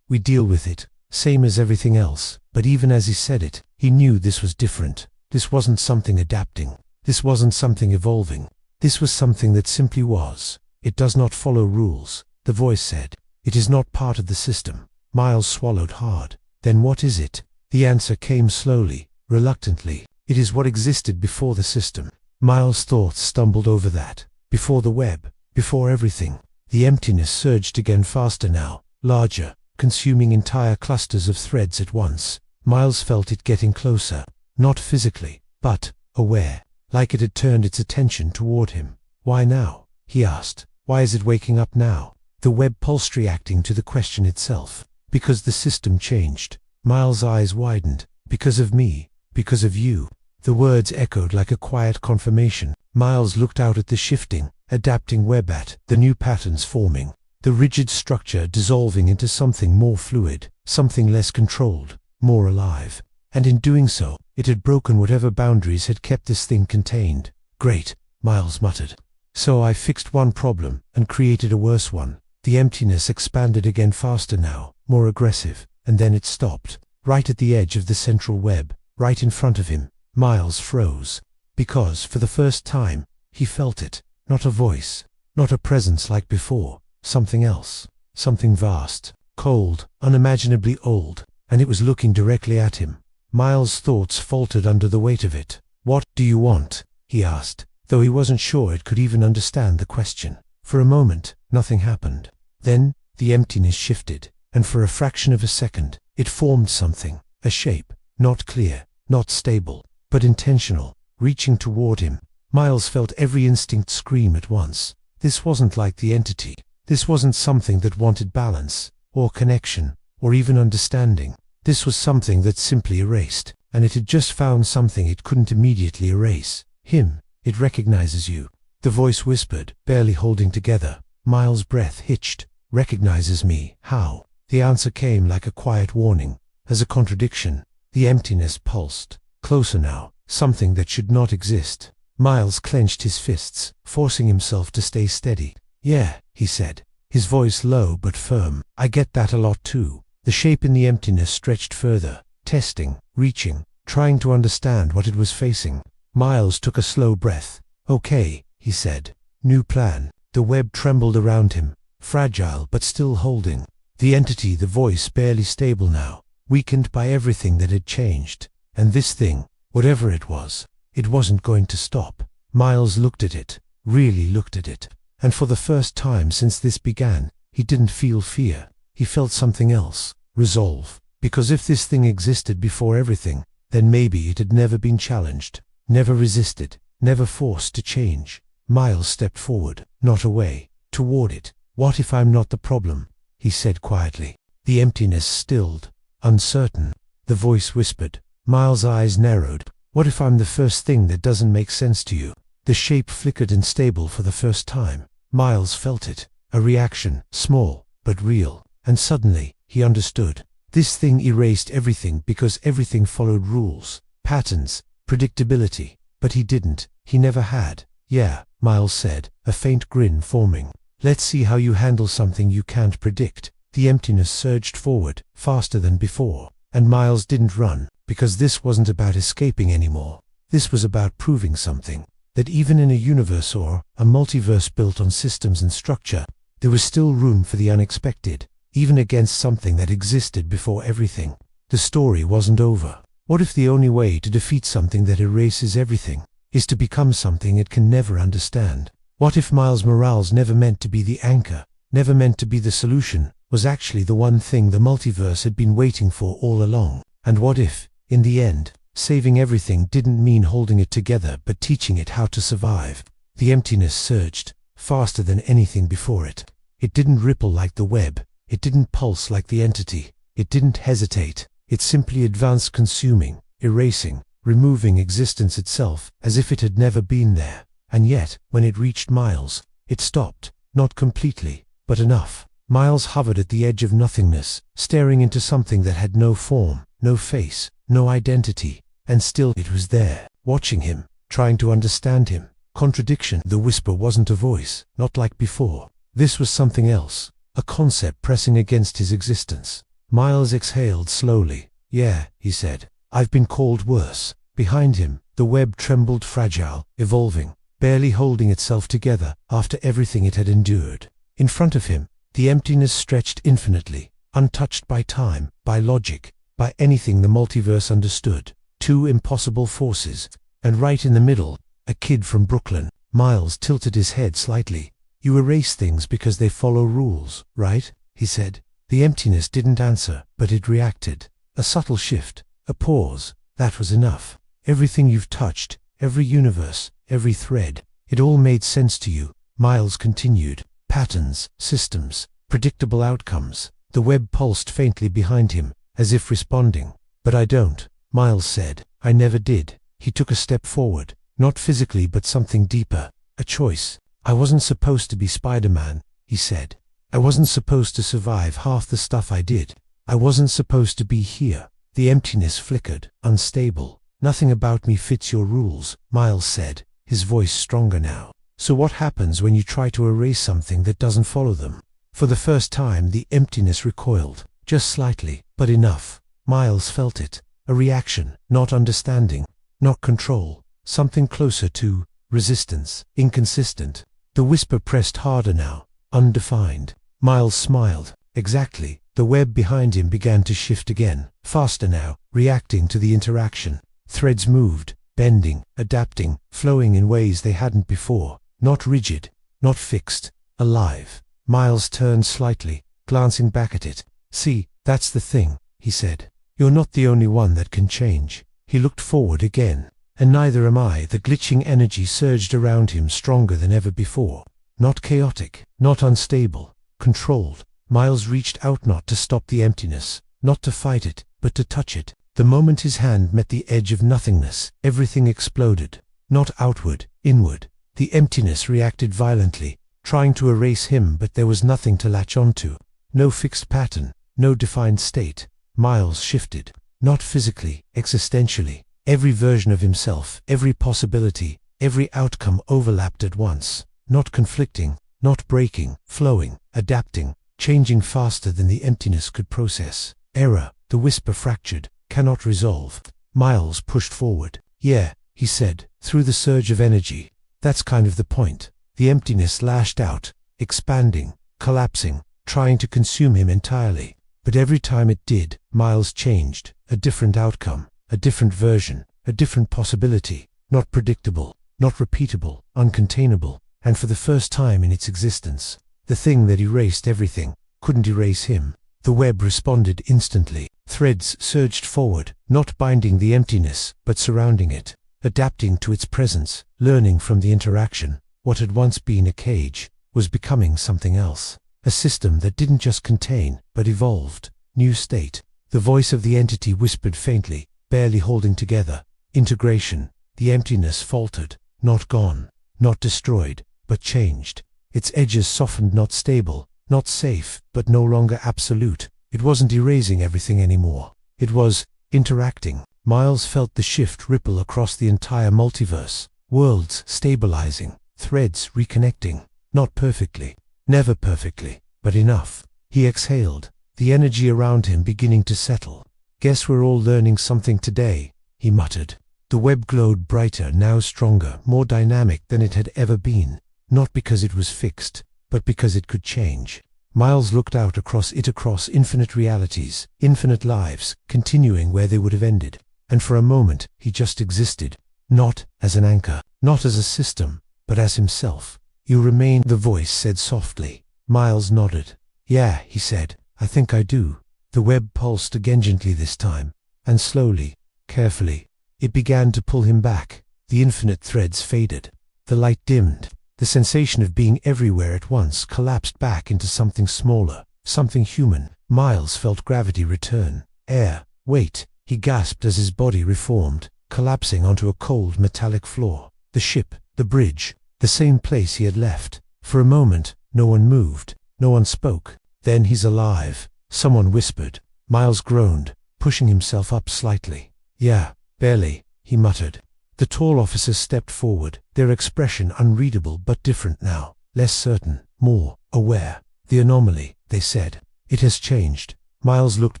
we deal with it. Same as everything else. But even as he said it, he knew this was different. This wasn't something adapting. This wasn't something evolving. This was something that simply was. "It does not follow rules," the voice said. "It is not part of the system." Miles swallowed hard. "Then what is it?" The answer came slowly, reluctantly. "It is what existed before the system." Miles' thoughts stumbled over that. Before the web, before everything. The emptiness surged again, faster now, larger, consuming entire clusters of threads at once. Miles felt it getting closer, not physically, but aware, like it had turned its attention toward him. "Why now?" he asked. "Why is it waking up now?" The web pulsed, reacting to the question itself. "Because the system changed." Miles' eyes widened. "Because of me, because of you." The words echoed like a quiet confirmation. Miles looked out at the shifting, adapting web, at the new patterns forming, the rigid structure dissolving into something more fluid, something less controlled, more alive. And in doing so, it had broken whatever boundaries had kept this thing contained. "Great," Miles muttered. "So I fixed one problem and created a worse one." The emptiness expanded again, faster now, more aggressive, and then it stopped. Right at the edge of the central web, right in front of him, Miles froze. Because, for the first time, he felt it. Not a voice, not a presence like before, something else. Something vast, cold, unimaginably old, and it was looking directly at him. Miles' thoughts faltered under the weight of it. "What do you want?" he asked, though he wasn't sure it could even understand the question. For a moment, nothing happened. Then, the emptiness shifted, and for a fraction of a second, it formed something, a shape, not clear, not stable, but intentional, reaching toward him. Miles felt every instinct scream at once. This wasn't like the entity. This wasn't something that wanted balance, or connection, or even understanding. This was something that simply erased, and it had just found something it couldn't immediately erase. Him. "It recognizes you," the voice whispered, barely holding together. Miles' breath hitched. "Recognizes me? How?" The answer came like a quiet warning, as a contradiction. The emptiness pulsed. Closer now, something that should not exist. Miles clenched his fists, forcing himself to stay steady. "Yeah," he said, his voice low but firm. "I get that a lot too." The shape in the emptiness stretched further, testing, reaching, trying to understand what it was facing. Miles took a slow breath. "Okay," he said. "New plan." The web trembled around him, fragile but still holding. The entity, the voice, barely stable now, weakened by everything that had changed. And this thing, whatever it wasn't going to stop. Miles looked at it, really looked at it. And for the first time since this began, he didn't feel fear. He felt something else, resolve. Because if this thing existed before everything, then maybe it had never been challenged, never resisted, never forced to change. Miles stepped forward, not away, toward it. "What if I'm not the problem?" he said quietly. The emptiness stilled, uncertain. The voice whispered. Miles' eyes narrowed. "What if I'm the first thing that doesn't make sense to you?" The shape flickered unstable for the first time. Miles felt it, a reaction, small, but real. And suddenly, he understood. This thing erased everything because everything followed rules, patterns, predictability. But he didn't, he never had. "Yeah," Miles said, a faint grin forming. "Let's see how you handle something you can't predict." The emptiness surged forward, faster than before. And Miles didn't run, because this wasn't about escaping anymore. This was about proving something. That even in a universe or a multiverse built on systems and structure, there was still room for the unexpected, even against something that existed before everything. The story wasn't over. What if the only way to defeat something that erases everything is to become something it can never understand? What if Miles Morales, never meant to be the anchor, never meant to be the solution, was actually the one thing the multiverse had been waiting for all along? And what if, in the end, saving everything didn't mean holding it together but teaching it how to survive? The emptiness surged, faster than anything before it. It didn't ripple like the web. It didn't pulse like the entity. It didn't hesitate. It simply advanced, consuming, erasing, removing existence itself, as if it had never been there. And yet, when it reached Miles, it stopped, not completely, but enough. Miles hovered at the edge of nothingness, staring into something that had no form, no face, no identity. And still it was there, watching him, trying to understand him. Contradiction. The whisper wasn't a voice, not like before. This was something else, a concept pressing against his existence. Miles exhaled slowly. "Yeah," he said. "I've been called worse." Behind him, the web trembled, fragile, evolving, barely holding itself together after everything it had endured. In front of him, the emptiness stretched infinitely, untouched by time, by logic, by anything the multiverse understood. Two impossible forces, and right in the middle, a kid from Brooklyn. Miles tilted his head slightly. "You erase things because they follow rules, right?" he said. The emptiness didn't answer, but it reacted. A subtle shift, a pause, that was enough. "Everything you've touched, every universe, every thread, it all made sense to you," Miles continued. "Patterns, systems, predictable outcomes." The web pulsed faintly behind him, as if responding. "But I don't," Miles said. "I never did." He took a step forward, not physically but something deeper. "A choice. I wasn't supposed to be Spider-Man," he said. "I wasn't supposed to survive half the stuff I did. I wasn't supposed to be here." The emptiness flickered, unstable. "Nothing about me fits your rules," Miles said, his voice stronger now. "So what happens when you try to erase something that doesn't follow them?" For the first time, the emptiness recoiled, just slightly, but enough. Miles felt it. A reaction, not understanding, not control, something closer to resistance, inconsistent. The whisper pressed harder now, undefined. Miles smiled. Exactly. The web behind him began to shift again, faster now, reacting to the interaction. Threads moved, bending, adapting, flowing in ways they hadn't before. Not rigid, not fixed, alive. Miles turned slightly, glancing back at it. "See, that's the thing," he said. "You're not the only one that can change." He looked forward again. "And neither am I." The glitching energy surged around him, stronger than ever before. Not chaotic, not unstable, controlled. Miles reached out, not to stop the emptiness, not to fight it, but to touch it. The moment his hand met the edge of nothingness, everything exploded. Not outward, inward. The emptiness reacted violently, trying to erase him, but there was nothing to latch onto. No fixed pattern, no defined state. Miles shifted. Not physically, existentially. Every version of himself, every possibility, every outcome overlapped at once. Not conflicting, not breaking, flowing, adapting, changing faster than the emptiness could process. "Error," the whisper fractured, "cannot resolve." Miles pushed forward. "Yeah," he said, through the surge of energy. "That's kind of the point." The emptiness lashed out, expanding, collapsing, trying to consume him entirely. But every time it did, Miles changed. A different outcome, a different version, a different possibility. Not predictable, not repeatable, uncontainable. And for the first time in its existence, the thing that erased everything couldn't erase him. The web responded instantly. Threads surged forward, not binding the emptiness, but surrounding it, adapting to its presence, learning from the interaction. What had once been a cage was becoming something else. A system that didn't just contain, but evolved. New state. The voice of the entity whispered faintly, barely holding together. Integration. The emptiness faltered. Not gone, not destroyed, but changed. Its edges softened, not stable, not safe, but no longer absolute. It wasn't erasing everything anymore. It was interacting. Miles felt the shift ripple across the entire multiverse. Worlds stabilizing, threads reconnecting. Not perfectly, never perfectly, but enough. He exhaled, the energy around him beginning to settle. "Guess we're all learning something today," he muttered. The web glowed brighter, now stronger, more dynamic than it had ever been. Not because it was fixed, but because it could change. Miles looked out across infinite realities, infinite lives, continuing where they would have ended. And for a moment, he just existed. Not as an anchor, not as a system, but as himself. "You remain," the voice said softly. Miles nodded. "Yeah," he said, "I think I do." The web pulsed again, gently this time, and slowly, carefully. It began to pull him back. The infinite threads faded. The light dimmed. The sensation of being everywhere at once collapsed back into something smaller, something human. Miles felt gravity return. "Air, wait," he gasped as his body reformed, collapsing onto a cold metallic floor. The ship, the bridge, the same place he had left. For a moment, no one moved, no one spoke. "Then he's alive," someone whispered. Miles groaned, pushing himself up slightly. "Yeah, barely," he muttered. The tall officers stepped forward, their expression unreadable but different now, less certain, more aware. "The anomaly," they said. "It has changed." Miles looked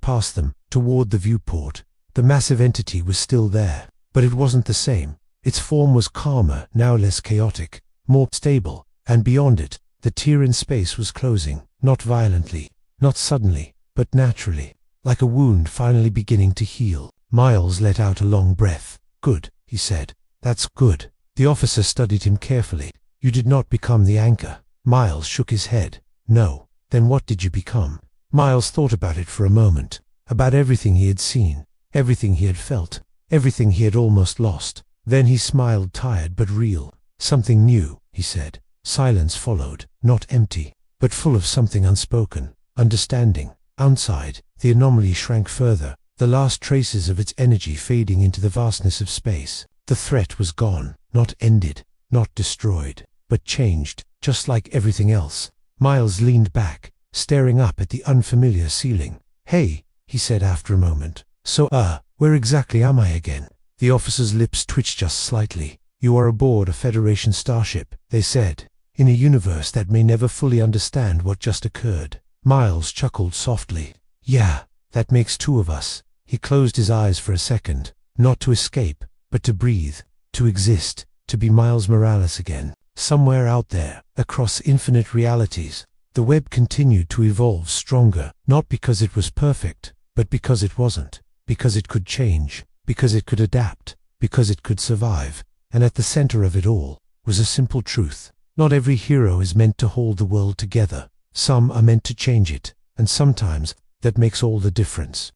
past them, toward the viewport. The massive entity was still there, but it wasn't the same. Its form was calmer, now less chaotic, more stable, and beyond it, the tear in space was closing, not violently, not suddenly, but naturally, like a wound finally beginning to heal. Miles let out a long breath. "Good," he said. "That's good." The officer studied him carefully. "You did not become the anchor." Miles shook his head. "No." "Then what did you become?" Miles thought about it for a moment, about everything he had seen, everything he had felt, everything he had almost lost. Then he smiled, tired but real. "Something new," he said. Silence followed, not empty, but full of something unspoken, understanding. Outside, the anomaly shrank further, the last traces of its energy fading into the vastness of space. The threat was gone, not ended, not destroyed, but changed, just like everything else. Miles leaned back, staring up at the unfamiliar ceiling. "Hey," he said after a moment. "So, where exactly am I again?" The officer's lips twitched just slightly. "You are aboard a Federation starship," they said. in a universe that may never fully understand what just occurred. Miles chuckled softly. Yeah, that makes two of us. He closed his eyes for a second, not to escape, but to breathe, to exist, to be Miles Morales again. Somewhere out there, across infinite realities, the web continued to evolve stronger, not because it was perfect, but because it wasn't, because it could change, because it could adapt, because it could survive. And at the center of it all was a simple truth. Not every hero is meant to hold the world together. Some are meant to change it, and sometimes that makes all the difference.